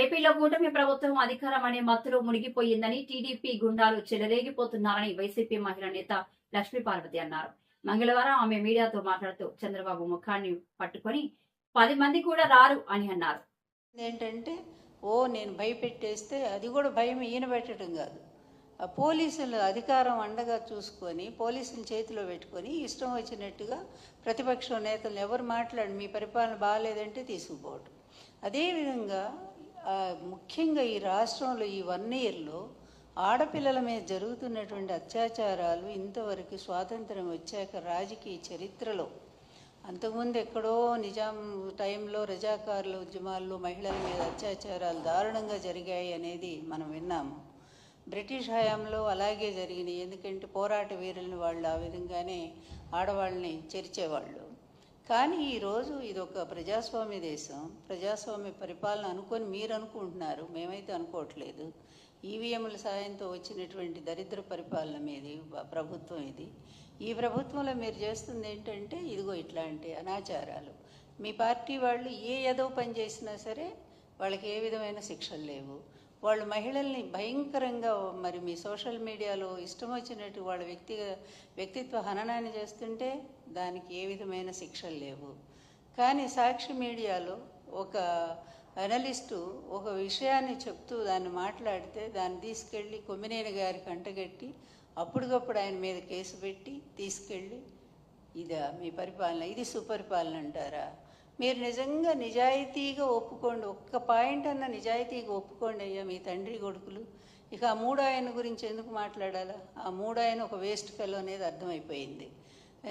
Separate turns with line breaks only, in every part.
ఏపీలో కూటమి ప్రభుత్వం అధికారం అనే మత్తులో మునిగిపోయిందని టీడీపీ గుండాలు చెలరేగిపోతున్నారని వైసీపీ మహిళా నేత లక్ష్మీపార్వతి అన్నారు. మంగళవారం ఆమె మీడియాతో మాట్లాడుతూ చంద్రబాబు ముఖాన్ని పట్టుకొని 10 మంది కూడా రారు అని అన్నారు.
ఏంటంటే నేను భయపెట్టేస్తే అది కూడా భయం ఈయన పెట్టడం కాదు, ఆ పోలీసులు అధికారం అండగా చూసుకొని పోలీసులు చేతిలో పెట్టుకొని ఇష్టం వచ్చినట్టుగా ప్రతిపక్ష నేతలు ఎవరు మాట్లాడి మీ పరిపాలన బాగాలేదంటే తీసుకుపోవటం. అదేవిధంగా ముఖ్యంగా ఈ రాష్ట్రంలో ఈ 1 ఇయర్లో ఆడపిల్లల మీద జరుగుతున్నటువంటి అత్యాచారాలు ఇంతవరకు స్వాతంత్రం వచ్చాక రాజకీయ చరిత్రలో, అంతకుముందు ఎక్కడో నిజాం టైంలో రజాకారుల ఉద్యమాల్లో మహిళల మీద అత్యాచారాలు దారుణంగా జరిగాయి అనేది మనం విన్నాము. బ్రిటిష్ హయాంలో అలాగే జరిగినాయి. ఎందుకంటే పోరాట వీరుల్ని వాళ్ళు ఆ విధంగానే ఆడవాళ్ళని చేర్చేవాళ్ళు. కానీ ఈరోజు ఇది ఒక ప్రజాస్వామ్య దేశం, ప్రజాస్వామ్య పరిపాలన అనుకొని మీరు అనుకుంటున్నారు, మేమైతే అనుకోవట్లేదు. ఈవీఎంల సాయంతో వచ్చినటువంటి దరిద్ర పరిపాలన మీది ప్రభుత్వం ఇది. ఈ ప్రభుత్వంలో మీరు చేస్తుంది ఏంటంటే ఇదిగో ఇట్లాంటి అనాచారాలు. మీ పార్టీ వాళ్ళు ఏదో పని చేసినా సరే వాళ్ళకి ఏ విధమైన శిక్షలు లేవు. వాళ్ళు మహిళల్ని భయంకరంగా మరి మీ సోషల్ మీడియాలో ఇష్టం వచ్చినట్టు వాళ్ళ వ్యక్తిత్వ హననాన్ని చేస్తుంటే దానికి ఏ విధమైన శిక్షలు లేవు. కానీ సాక్షి మీడియాలో ఒక అనలిస్టు ఒక విషయాన్ని చెప్తూ దాన్ని మాట్లాడితే దాన్ని తీసుకెళ్ళి కొమ్మినేని గారికి అంటగట్టి అప్పటికప్పుడు ఆయన మీద కేసు పెట్టి తీసుకెళ్ళి ఇదా మీ పరిపాలన, ఇది సుపరిపాలన అంటారా? మీరు నిజంగా నిజాయితీగా ఒప్పుకోండి, ఒక్క పాయింట్ అన్న నిజాయితీగా ఒప్పుకోండి అయ్యా మీ తండ్రి కొడుకులు. ఇక ఆ 3 ఆయన గురించి ఎందుకు మాట్లాడాలా? ఆ 3 ఆయన ఒక వేస్ట్ ఫెలో అనేది అర్థమైపోయింది.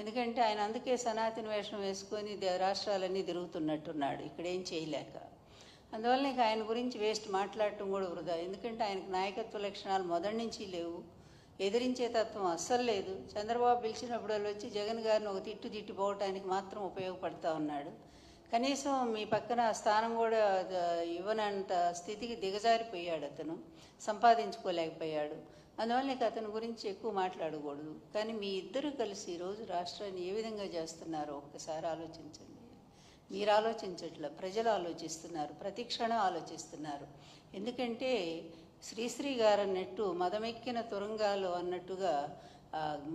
ఎందుకంటే ఆయన అందుకే సనాతన వేషం వేసుకొని రాష్ట్రాలన్నీ తిరుగుతున్నట్టున్నాడు ఇక్కడేం చేయలేక. అందువల్ల ఇక ఆయన గురించి వేస్ట్ మాట్లాడటం కూడా వృధా. ఎందుకంటే ఆయనకు నాయకత్వ లక్షణాలు మొదటి నుంచి లేవు, ఎదిరించే తత్వం అస్సలు లేదు. చంద్రబాబు పిలిచినప్పుడు వచ్చి జగన్ గారిని ఒక తిట్టిపోవటానికి మాత్రం ఉపయోగపడతా ఉన్నాడు. కనీసం మీ పక్కన స్థానం కూడా ఇవ్వనంత స్థితికి దిగజారిపోయాడు, అతను సంపాదించుకోలేకపోయాడు. అందువల్ల నీకు అతని గురించి ఎక్కువ మాట్లాడకూడదు. కానీ మీ ఇద్దరు కలిసి ఈరోజు రాష్ట్రాన్ని ఏ విధంగా చేస్తున్నారో ఒక్కసారి ఆలోచించండి. మీరు ఆలోచించట్ల, ప్రజలు ఆలోచిస్తున్నారు, ప్రతి క్షణం ఆలోచిస్తున్నారు. ఎందుకంటే శ్రీశ్రీ గారు అన్నట్టు మదమెక్కిన తురంగాలు అన్నట్టుగా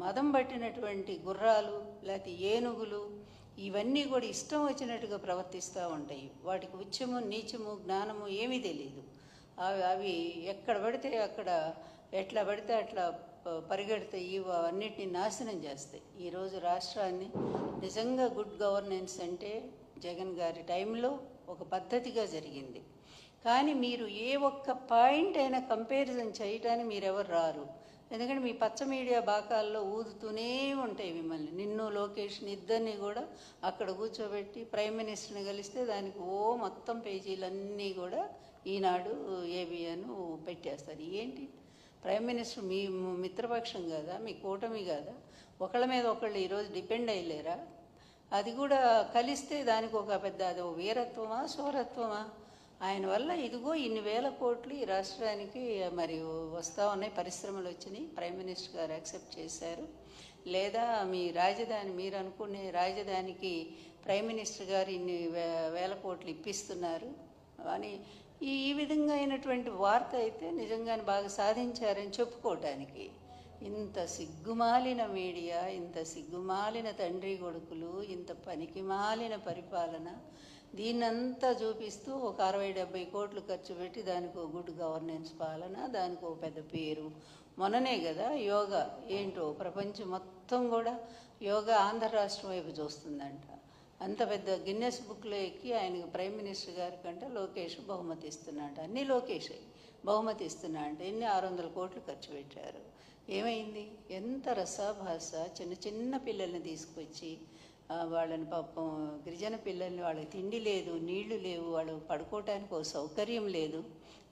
మదం పట్టినటువంటి గుర్రాలు లేకపోతే ఏనుగులు ఇవన్నీ కూడా ఇష్టం వచ్చినట్టుగా ప్రవర్తిస్తూ ఉంటాయి. వాటికి ఉచ్చము నీచము జ్ఞానము ఏమీ తెలియదు. అవి ఎక్కడ పడితే అక్కడ ఎట్లా పడితే అట్లా పరిగెడతాయి, అన్నిటినీ నాశనం చేస్తాయి. ఈరోజు రాష్ట్రాన్ని నిజంగా గుడ్ గవర్నెన్స్ అంటే జగన్ గారి టైంలో ఒక పద్ధతిగా జరిగింది. కానీ మీరు ఏ ఒక్క పాయింట్ అయినా కంపారిజన్ చేయటానికి మీరెవరు రారు. ఎందుకంటే మీ పచ్చ మీడియా బాకాల్లో ఊదుతూనే ఉంటాయి మిమ్మల్ని. నిన్ను లోకేష్ని ఇద్దరిని కూడా అక్కడ కూర్చోబెట్టి ప్రైమ్ మినిస్టర్ని కలిస్తే దానికి మొత్తం పేజీలన్నీ కూడా ఈనాడు ఏబిఎన్ పెట్టేస్తారు. ఏంటి ప్రైమ్ మినిస్టర్ మీ మిత్రపక్షం కదా, మీ కూటమి కదా, ఒకళ్ళ మీద ఒకళ్ళు ఈరోజు డిపెండ్ అయ్యలేరా? అది కూడా కలిస్తే దానికి ఒక పెద్ద అది వీరత్వమా శూరత్వమా? ఆయన వల్ల ఇదిగో ఇన్ని వేల కోట్లు ఈ రాష్ట్రానికి మరి వస్తూ ఉన్నాయి, పరిశ్రమలు వచ్చినాయి, ప్రైమ్ మినిస్టర్ గారు యాక్సెప్ట్ చేశారు. లేదా మీ రాజధాని, మీరు అనుకునే రాజధానికి ప్రైమ్ మినిస్టర్ గారు ఇన్ని వేల కోట్లు ఇప్పిస్తున్నారు అని ఈ విధంగా అయినటువంటి వార్త అయితే నిజంగానే బాగా సాధించారని చెప్పుకోవటానికి. ఇంత సిగ్గుమాలిన మీడియా, ఇంత సిగ్గుమాలిన తండ్రి కొడుకులు, ఇంత పనికిమాలిన పరిపాలన, దీన్నంతా చూపిస్తూ ఒక 60-70 కోట్లు ఖర్చు పెట్టి దానికి గుడ్ గవర్నెన్స్ పాలన, దానికి ఒక పెద్ద పేరు. మొన్ననే కదా యోగా ఏంటో ప్రపంచం మొత్తం కూడా యోగా ఆంధ్ర రాష్ట్రం వైపు చూస్తుందంట. అంత పెద్ద గిన్నెస్ బుక్లో ఎక్కి ఆయనకు ప్రైమ్ మినిస్టర్ గారి కంటే లోకేష్ బహుమతి ఇస్తున్నాడు. అన్నీ లోకేష్ బహుమతి ఇస్తున్నా అంటే ఎన్ని 600 కోట్లు ఖర్చు పెట్టారు. ఏమైంది? ఎంత రసాభాస. చిన్న పిల్లల్ని తీసుకొచ్చి వాళ్ళని పాపం గిరిజన పిల్లల్ని, వాళ్ళకి తిండి లేదు, నీళ్లు లేవు, వాళ్ళు పడుకోవటానికి ఒక సౌకర్యం లేదు.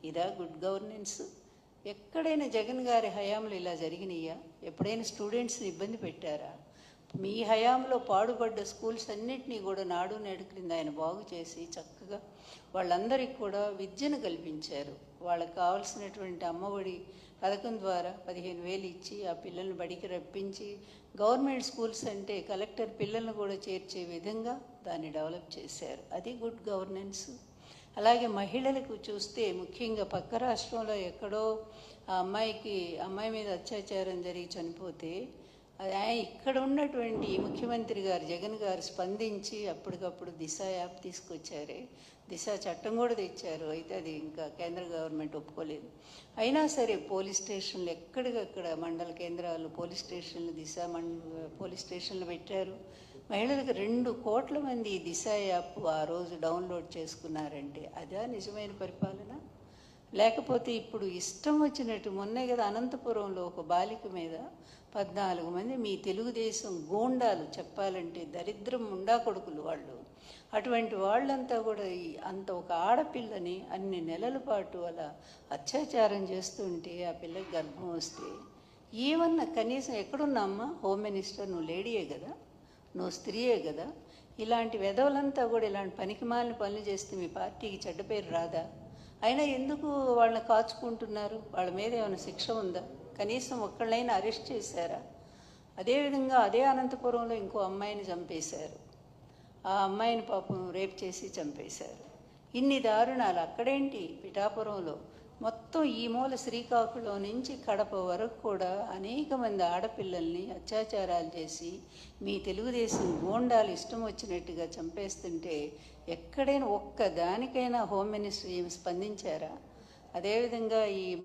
ఇదా గుడ్ గవర్నెన్స్? ఎక్కడైనా జగన్ గారి హయాంలో ఇలా జరిగినాయా? ఎప్పుడైనా స్టూడెంట్స్ని ఇబ్బంది పెట్టారా? మీ హయాంలో పాడుపడ్డ స్కూల్స్ అన్నింటినీ కూడా నాడు నేడు క్రింద ఆయన బాగు చేసి చక్కగా వాళ్ళందరికీ కూడా విద్యను కల్పించారు. వాళ్ళకి కావాల్సినటువంటి అమ్మఒడి పథకం ద్వారా 15,000 ఇచ్చి ఆ పిల్లల్ని బడికి రప్పించి గవర్నమెంట్ స్కూల్స్ అంటే కలెక్టర్ పిల్లల్ని కూడా చేర్చే విధంగా దాన్ని డెవలప్ చేశారు. అది గుడ్ గవర్నెన్స్. అలాగే మహిళలకు చూస్తే ముఖ్యంగా పక్క రాష్ట్రంలో ఎక్కడో ఆ అమ్మాయి మీద అత్యాచారం జరిగి చనిపోతే ఇక్కడ ఉన్నటువంటి ముఖ్యమంత్రి గారు జగన్ గారు స్పందించి అప్పటికప్పుడు దిశ యాప్ తీసుకొచ్చారే, దిశ చట్టం కూడా తెచ్చారు. అయితే అది ఇంకా కేంద్ర గవర్నమెంట్ ఒప్పుకోలేదు. అయినా సరే పోలీస్ స్టేషన్లు ఎక్కడికక్కడ మండల కేంద్రాలు పోలీస్ స్టేషన్లు పోలీస్ స్టేషన్లు పెట్టారు. మహిళలకు 2 కోట్ల మంది ఈ దిశ యాప్ ఆ రోజు డౌన్లోడ్ చేసుకున్నారంటే అదా నిజమైన పరిపాలన? లేకపోతే ఇప్పుడు ఇష్టం వచ్చినట్టు మొన్నే కదా అనంతపురంలో ఒక బాలిక మీద 14 మంది మీ తెలుగుదేశం గూండాలు, చెప్పాలంటే దరిద్రం ఉండా కొడుకులు వాళ్ళు, అటువంటి వాళ్ళంతా కూడా అంత ఒక ఆడపిల్లని అన్ని నెలల పాటు అలా అత్యాచారం చేస్తుంటే ఆ పిల్లకి గర్భం వస్తే ఏమన్నా కనీసం ఎక్కడున్నామ్మా హోమ్ మినిస్టర్? నువ్వు లేడీయే కదా, నువ్వు స్త్రీయే కదా. ఇలాంటి వెధవలంతా కూడా ఇలాంటి పనికిమాలిన పనులు చేస్తే మీ పార్టీకి చెడ్డ పేరు రాదా? అయినా ఎందుకు వాళ్ళని కాచుకుంటున్నారు? వాళ్ళ మీద ఏమైనా శిక్ష ఉందా? కనీసం ఒక్కళ్ళైనా అరెస్ట్ చేశారా? అదేవిధంగా అదే అనంతపురంలో ఇంకో అమ్మాయిని చంపేశారు. ఆ అమ్మాయిని పాపం రేప్ చేసి చంపేశారు. ఇన్ని దారుణాలు అక్కడేంటి పిఠాపురంలో, మొత్తం ఈ మూల శ్రీకాకుళం నుంచి కడప వరకు కూడా అనేక మంది ఆడపిల్లల్ని అత్యాచారాలు చేసి మీ తెలుగుదేశం గూండాలు ఇష్టం వచ్చినట్టుగా చంపేస్తుంటే ఎక్కడైనా ఒక్క దానికైనా హోమ్ మినిస్టర్ ఏమి స్పందించారా? అదేవిధంగా ఈ